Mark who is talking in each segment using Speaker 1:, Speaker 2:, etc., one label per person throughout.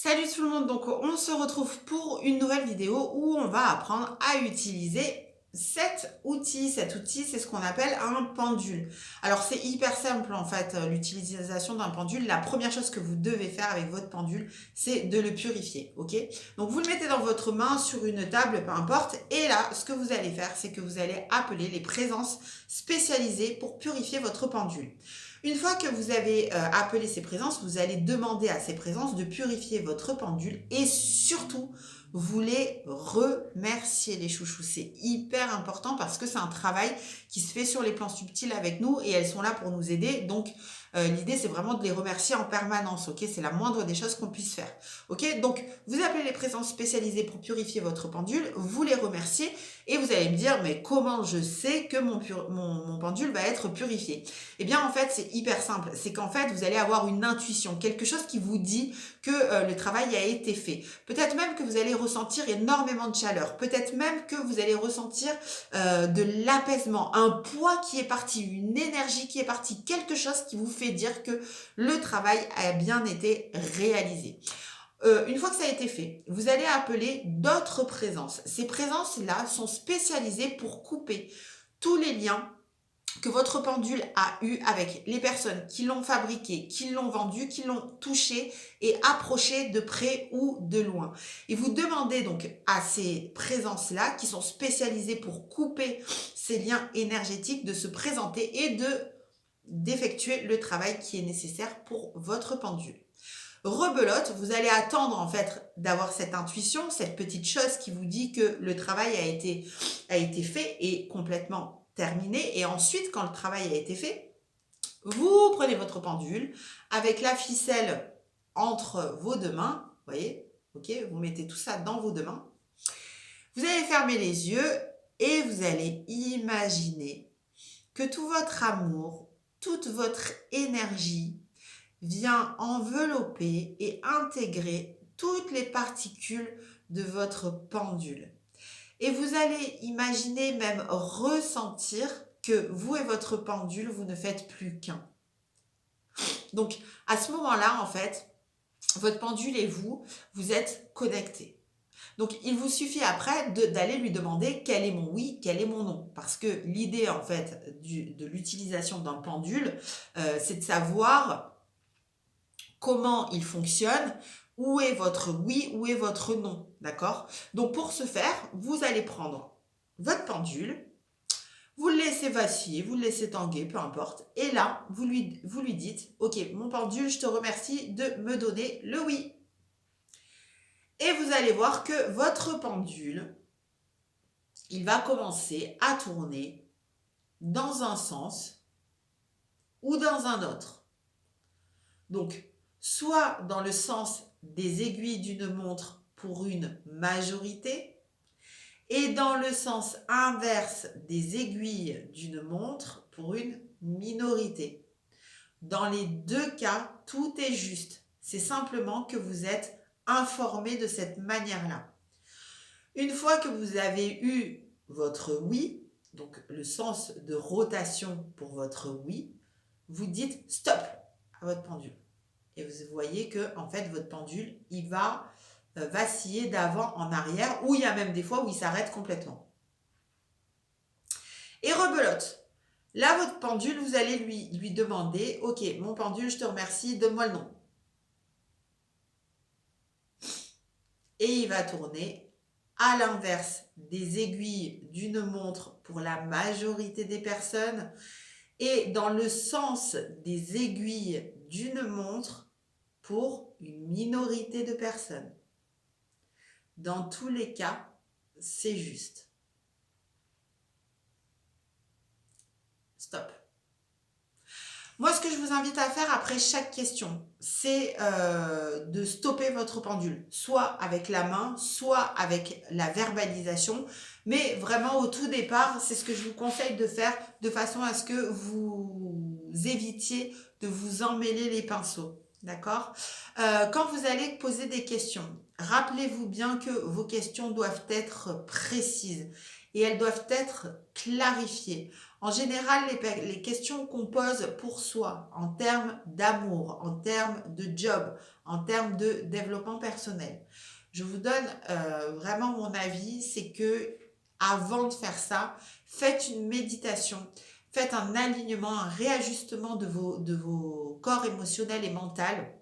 Speaker 1: Salut tout le monde, donc on se retrouve pour une nouvelle vidéo où on va apprendre à utiliser cet outil. Cet outil, c'est ce qu'on appelle un pendule. Alors c'est hyper simple en fait, l'utilisation d'un pendule. La première chose que vous devez faire avec votre pendule, c'est de le purifier, ok? Donc vous le mettez dans votre main, sur une table, peu importe, et là, ce que vous allez faire, c'est que vous allez appeler les présences spécialisées pour purifier votre pendule. Une fois que vous avez appelé ces présences, vous allez demander à ces présences de purifier votre pendule et surtout, vous les remercier les chouchous. C'est hyper important parce que c'est un travail qui se fait sur les plans subtils avec nous et elles sont là pour nous aider. Donc, l'idée, c'est vraiment de les remercier en permanence, ok? C'est la moindre des choses qu'on puisse faire, ok? Donc, vous appelez les présences spécialisées pour purifier votre pendule, vous les remerciez et vous allez me dire, mais comment je sais que mon pendule va être purifié? Eh bien, en fait, c'est hyper simple. C'est qu'en fait, vous allez avoir une intuition, quelque chose qui vous dit que le travail a été fait. Peut-être même que vous allez ressentir énormément de chaleur. Peut-être même que vous allez ressentir de l'apaisement, un poids qui est parti, une énergie qui est partie, quelque chose qui vous fait dire que le travail a bien été réalisé. Une fois que ça a été fait, vous allez appeler d'autres présences. Ces présences-là sont spécialisées pour couper tous les liens que votre pendule a eu avec les personnes qui l'ont fabriqué, qui l'ont vendu, qui l'ont touché et approché de près ou de loin. Et vous demandez donc à ces présences-là, qui sont spécialisées pour couper ces liens énergétiques, de se présenter et d'effectuer le travail qui est nécessaire pour votre pendule. Rebelote, vous allez attendre en fait d'avoir cette intuition, cette petite chose qui vous dit que le travail a été fait et complètement terminé. Et ensuite, quand le travail a été fait, vous prenez votre pendule avec la ficelle entre vos deux mains, vous voyez, ok, vous mettez tout ça dans vos deux mains. Vous allez fermer les yeux et vous allez imaginer que tout votre amour, toute votre énergie vient envelopper et intégrer toutes les particules de votre pendule. Et vous allez imaginer, même ressentir que vous et votre pendule, vous ne faites plus qu'un. Donc, à ce moment-là, en fait, votre pendule et vous, vous êtes connectés. Donc, il vous suffit après d'aller lui demander quel est mon oui, quel est mon non. Parce que l'idée, en fait, de l'utilisation d'un pendule, c'est de savoir comment il fonctionne, où est votre oui, où est votre non, d'accord? Donc pour ce faire, vous allez prendre votre pendule, vous le laissez vaciller, vous le laissez tanguer, peu importe, et là, vous lui dites, ok, mon pendule, je te remercie de me donner le oui. Et vous allez voir que votre pendule, il va commencer à tourner dans un sens ou dans un autre. Donc, soit dans le sens des aiguilles d'une montre pour une majorité, et dans le sens inverse des aiguilles d'une montre pour une minorité. Dans les deux cas, tout est juste. C'est simplement que vous êtes informé de cette manière-là. Une fois que vous avez eu votre oui, donc le sens de rotation pour votre oui, vous dites stop à votre pendule. Et vous voyez que en fait votre pendule, il va vaciller d'avant en arrière, ou il y a même des fois où il s'arrête complètement. Et rebelote. Là, votre pendule, vous allez lui demander, ok, mon pendule, je te remercie, donne-moi le nom. Et il va tourner à l'inverse des aiguilles d'une montre pour la majorité des personnes et dans le sens des aiguilles d'une montre pour une minorité de personnes. Dans tous les cas, c'est juste. Stop. Moi, ce que je vous invite à faire après chaque question, c'est de stopper votre pendule, soit avec la main, soit avec la verbalisation. Mais vraiment, au tout départ, c'est ce que je vous conseille de faire de façon à ce que vous évitiez de vous emmêler les pinceaux. D'accord? Quand vous allez poser des questions, rappelez-vous bien que vos questions doivent être précises et elles doivent être clarifiées. En général, les questions qu'on pose pour soi, en termes d'amour, en termes de job, en termes de développement personnel. Je vous donne vraiment mon avis, c'est que avant de faire ça, faites une méditation, faites un alignement, un réajustement de vos corps émotionnel et mental,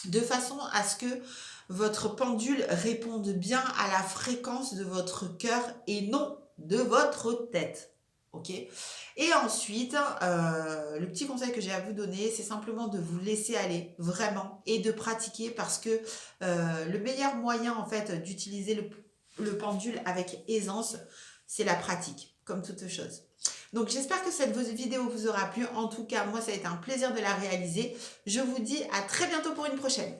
Speaker 1: de façon à ce que votre pendule réponde bien à la fréquence de votre cœur et non de votre tête. Ok. Et ensuite, le petit conseil que j'ai à vous donner, c'est simplement de vous laisser aller vraiment et de pratiquer parce que le meilleur moyen en fait d'utiliser le pendule avec aisance, c'est la pratique, comme toute chose. Donc j'espère que cette vidéo vous aura plu. En tout cas, moi, ça a été un plaisir de la réaliser. Je vous dis à très bientôt pour une prochaine.